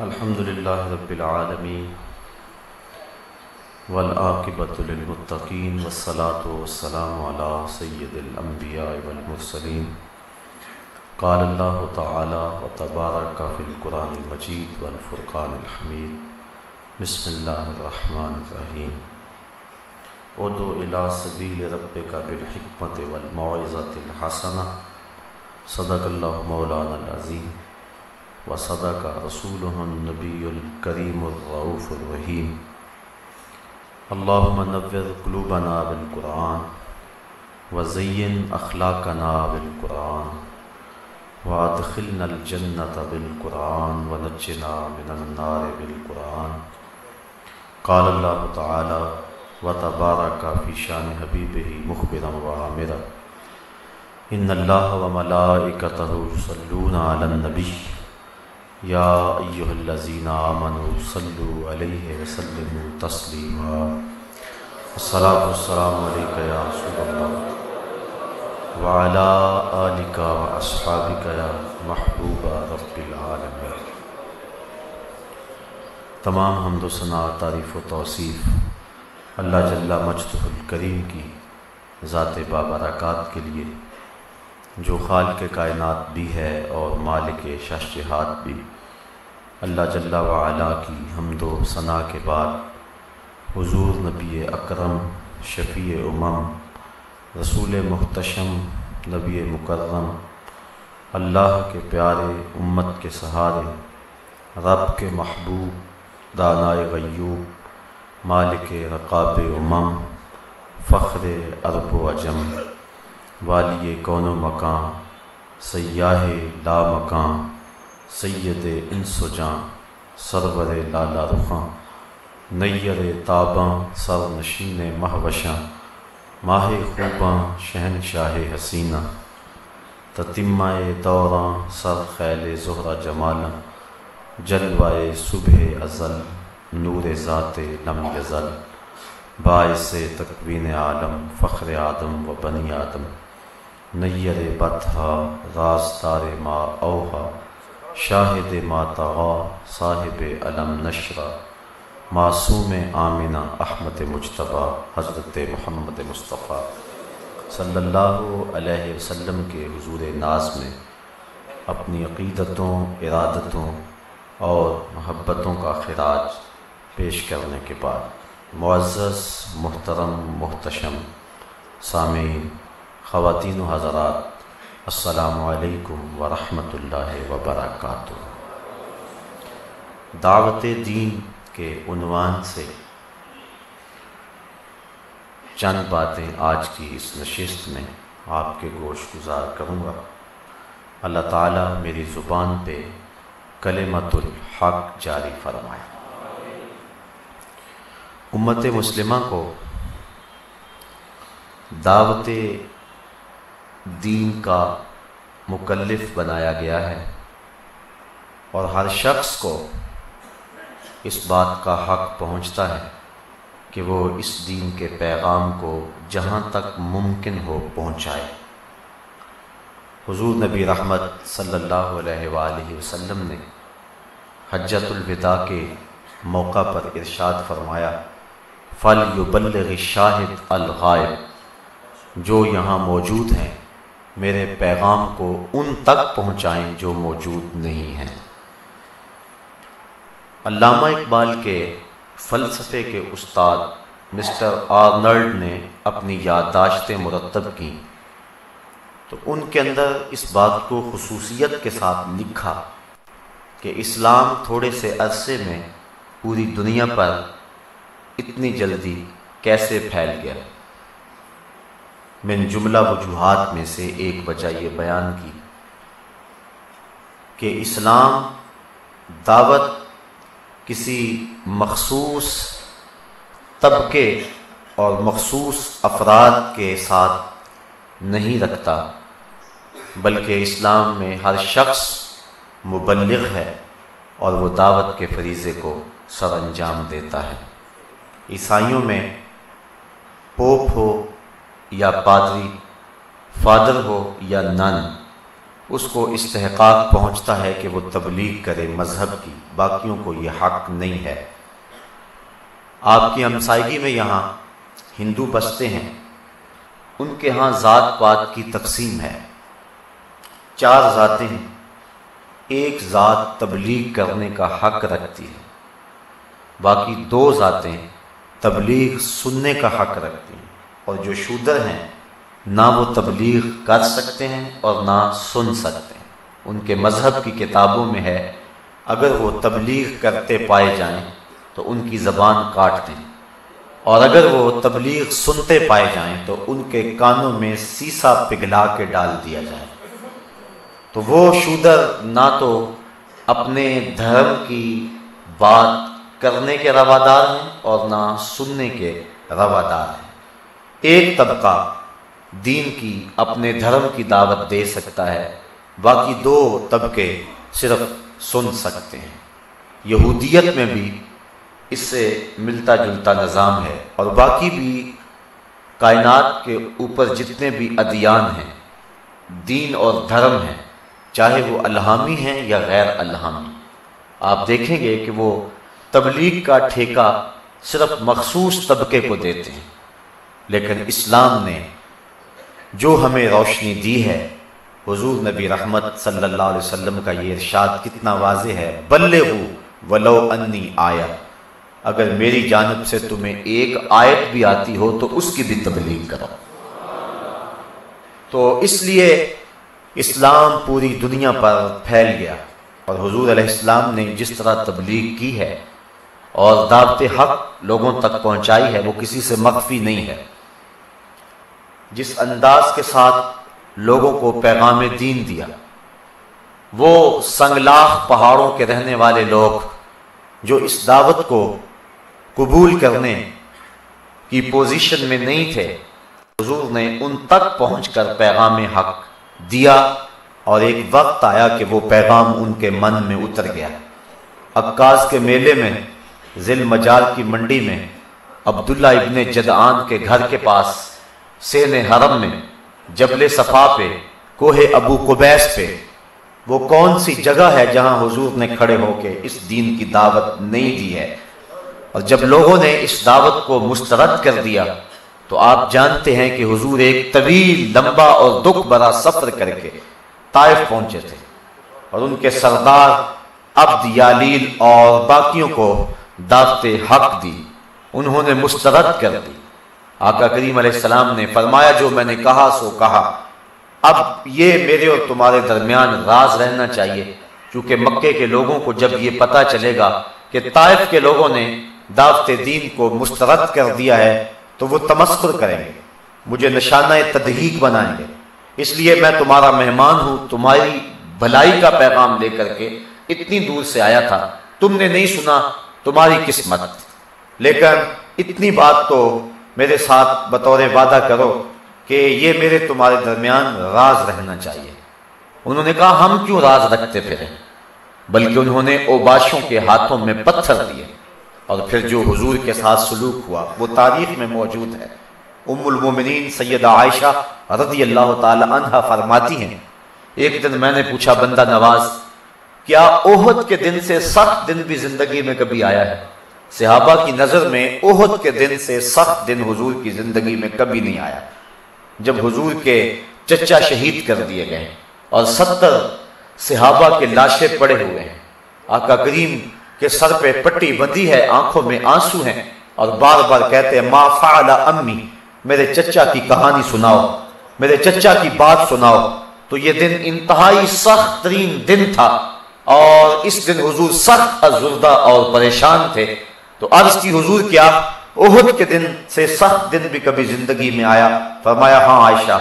الحمد للہ رب العالمین والعاقبۃ للمتقین والصلاة والسلام علی سید الانبیاء والمرسلین قال اللہ تعالی وتبارک فی القرآن المجید والفرقان الحمید بسم اللہ الرحمن الرحیم ادع الی سبیل ربک بالحکمۃ والموعظۃ الحسنہ صدق اللہ مولانا العظیم وصدق رسولہ النبی الکریم الرؤوف الرحیم اللہم نور قلوبنا بالقرآن وزین اخلاقنا بالقرآن وادخلنا الجنۃ بالقرآن ونجنا من النار بالقرآن قال اللہ تعالی وتبارک فی شان حبیبہ مخبرا وعامرا ان اللہ وملائکتہ یصلون علی النبی یا ایہا الذین آمنوا صلوا علیہ وسلموا تسلیما الصلاۃ والسلام علیک یا رسول اللہ وعلی آلک واصحابک یا محبوب رب العالمین۔ تمام حمد و ثنا، تعریف و توصیف اللہ جل مجدہ الکریم کی ذات بابرکات کے لیے، جو خالق کائنات بھی ہے اور مالک شہنشاہات بھی۔ اللہ جل وعلا کی حمد و ثنا کے بعد حضور نبی اکرم، شفیع امم، رسول محتشم، نبی مکرم، اللہ کے پیارے، امت کے سہارے، رب کے محبوب، دانائے غیوب، مالک رقاب امم، فخر عرب و عجم، والی کون و مکان، سیاہ لا مکان، سید انس و جان، سرور لالا رخاں، نیر تاباں، سر نشین مہوشاں، ماہ خوباں، شہنشاہ حسینہ، تتمہ دوراں، سر خیل زہرہ جمالاں، جلوہ صبح ازل، نور ذات لم یزل، باعث تکوین عالم، فخر آدم و بنی آدم، نیر بطحا، رازدار ما اوحا، شاہد ما طغا، صاحب علم نشرہ، معصوم آمنہ، احمد مجتبیٰ، حضرت محمد مصطفیٰ صلی اللہ علیہ وسلم کے حضور ناز میں اپنی عقیدتوں، ارادتوں اور محبتوں کا خراج پیش کرنے کے بعد، معزز، محترم، محتشم سامعین، خواتین و حضرات، السلام علیکم ورحمۃ اللہ وبرکاتہ۔ دعوت دین کے عنوان سے چند باتیں آج کی اس نشست میں آپ کے گوش گزار کروں گا۔ اللہ تعالیٰ میری زبان پہ کلمۃ الحق جاری فرمائے۔ امت مسلمہ کو دعوت دین کا مکلف بنایا گیا ہے، اور ہر شخص کو اس بات کا حق پہنچتا ہے کہ وہ اس دین کے پیغام کو جہاں تک ممکن ہو پہنچائے۔ حضور نبی رحمت صلی اللہ علیہ وآلہ وسلم نے حجۃ الوداع کے موقع پر ارشاد فرمایا، فَلْيُبَلِّغِ الشَّاهِدُ الْغَائِبَ، جو یہاں موجود ہیں میرے پیغام کو ان تک پہنچائیں جو موجود نہیں ہیں۔ علامہ اقبال کے فلسفے کے استاد مسٹر آرنلڈ نے اپنی یادداشتیں مرتب کیں، تو ان کے اندر اس بات کو خصوصیت کے ساتھ لکھا کہ اسلام تھوڑے سے عرصے میں پوری دنیا پر اتنی جلدی کیسے پھیل گیا۔ من جملہ وجوہات میں سے ایک وجہ یہ بیان کی کہ اسلام دعوت کسی مخصوص طبقے اور مخصوص افراد کے ساتھ نہیں رکھتا، بلکہ اسلام میں ہر شخص مبلغ ہے اور وہ دعوت کے فریضے کو سر انجام دیتا ہے۔ عیسائیوں میں پوپ ہو یا پادری، فادر ہو یا نن، اس کو استحقاق پہنچتا ہے کہ وہ تبلیغ کرے مذہب کی، باقیوں کو یہ حق نہیں ہے۔ آپ کی ہمسائیگی میں یہاں ہندو بستے ہیں، ان کے ہاں ذات پات کی تقسیم ہے، 4 ذاتیں ہیں، ایک ذات تبلیغ کرنے کا حق رکھتی ہے، باقی 2 ذاتیں تبلیغ سننے کا حق رکھتی ہیں، اور جو شودر ہیں نہ وہ تبلیغ کر سکتے ہیں اور نہ سن سکتے ہیں۔ ان کے مذہب کی کتابوں میں ہے اگر وہ تبلیغ کرتے پائے جائیں تو ان کی زبان کاٹ دیں، اور اگر وہ تبلیغ سنتے پائے جائیں تو ان کے کانوں میں سیسا پگھلا کے ڈال دیا جائے۔ تو وہ شودر نہ تو اپنے دھرم کی بات کرنے کے روادار ہیں اور نہ سننے کے روادار ہیں۔ ایک طبقہ دین کی اپنے دھرم کی دعوت دے سکتا ہے، باقی 2 طبقے صرف سن سکتے ہیں۔ یہودیت میں بھی اس سے ملتا جلتا نظام ہے، اور باقی بھی کائنات کے اوپر جتنے بھی ادیان ہیں، دین اور دھرم ہیں، چاہے وہ الہامی ہیں یا غیر الہامی، آپ دیکھیں گے کہ وہ تبلیغ کا ٹھیکہ صرف مخصوص طبقے کو دیتے ہیں۔ لیکن اسلام نے جو ہمیں روشنی دی ہے، حضور نبی رحمت صلی اللہ علیہ وسلم کا یہ ارشاد کتنا واضح ہے، بلغوا ولو انی آیہ، اگر میری جانب سے تمہیں ایک آیت بھی آتی ہو تو اس کی بھی تبلیغ کرو۔ تو اس لیے اسلام پوری دنیا پر پھیل گیا، اور حضور علیہ السلام نے جس طرح تبلیغ کی ہے اور دعوت حق لوگوں تک پہنچائی ہے وہ کسی سے مخفی نہیں ہے۔ جس انداز کے ساتھ لوگوں کو پیغام دین دیا، وہ سنگلاخ پہاڑوں کے رہنے والے لوگ جو اس دعوت کو قبول کرنے کی پوزیشن میں نہیں تھے، حضور نے ان تک پہنچ کر پیغام حق دیا، اور ایک وقت آیا کہ وہ پیغام ان کے من میں اتر گیا۔ عکاظ کے میلے میں، ذی المجال کی منڈی میں، عبداللہ ابن جدعان کے گھر کے پاس، سین حرم میں، جبل صفا پہ، کوہ ابو قبیس پہ، وہ کون سی جگہ ہے جہاں حضور نے کھڑے ہو کے اس دین کی دعوت نہیں دی ہے؟ اور جب لوگوں نے اس دعوت کو مسترد کر دیا تو آپ جانتے ہیں کہ حضور ایک طویل، لمبا اور دکھ بھرا سفر کر کے طائف پہنچے تھے، اور ان کے سردار عبد یالیل اور باقیوں کو دعوت حق دی، انہوں نے مسترد کر دی۔ آقا کریم علیہ السلام نے فرمایا جو میں نے کہا سو کہا، اب یہ میرے اور تمہارے درمیان راز رہنا چاہیے، کیونکہ مکے کے لوگوں کو جب یہ پتہ چلے گا کہ طائف کے لوگوں نے دعوت دین کو مسترد کر دیا ہے تو وہ تمسخر کریں گے، مجھے نشانہ تضحیک بنائیں گے، اس لیے میں تمہارا مہمان ہوں، تمہاری بھلائی کا پیغام لے کر کے اتنی دور سے آیا تھا، تم نے نہیں سنا، تمہاری قسمت، لیکن اتنی بات تو میرے ساتھ بطور وعدہ کرو کہ یہ میرے تمہارے درمیان راز رہنا چاہیے۔ انہوں نے کہا ہم کیوں راز رکھتے پھریں، بلکہ انہوں نے اوباشوں کے ہاتھوں میں پتھر دیے، اور پھر جو حضور کے ساتھ سلوک ہوا وہ تاریخ میں موجود ہے۔ ام المومنین سیدہ عائشہ رضی اللہ تعالی عنہا فرماتی ہیں، ایک دن میں نے پوچھا بندہ نواز، کیا احد کے دن سے سخت دن بھی زندگی میں کبھی آیا ہے؟ صحابہ کی نظر میں احد کے دن سے سخت دن حضور کی زندگی میں کبھی نہیں آیا، جب حضور کے چچا شہید کر دیے گئے اور 70 صحابہ کے لاشیں پڑے ہوئے ہیں، آقا کریم کے سر پہ پٹی بندھی ہے، آنکھوں میں آنسو ہیں، اور بار بار کہتے ہیں ما فعل امی، میرے چچا کی کہانی سناؤ، میرے چچا کی بات سناؤ۔ تو یہ دن انتہائی سخت ترین دن تھا، اور اس دن حضور سخت ازردہ اور پریشان تھے۔ تو عرض کی حضور کیا احد کے دن سے سخت دن بھی کبھی زندگی میں آیا؟ فرمایا ہاں عائشہ،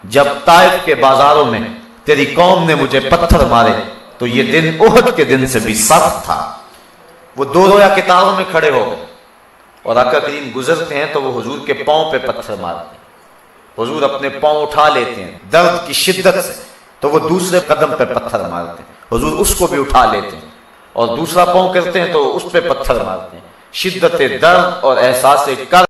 جب طائف کے بازاروں میں تیری قوم نے مجھے پتھر مارے تو یہ دن احد کے دن سے بھی سخت تھا۔ وہ 2 رویا کتاروں میں کھڑے ہو گئے، اور آقا کریم گزرتے ہیں تو وہ حضور کے پاؤں پہ پتھر مارتے ہیں، حضور اپنے پاؤں اٹھا لیتے ہیں درد کی شدت سے، تو وہ دوسرے قدم پہ پتھر مارتے ہیں، حضور اس کو بھی اٹھا لیتے ہیں، اور دوسرا پاؤں کرتے ہیں تو اس پہ پتھر مارتے ہیں۔ شدت درد اور احساس کرب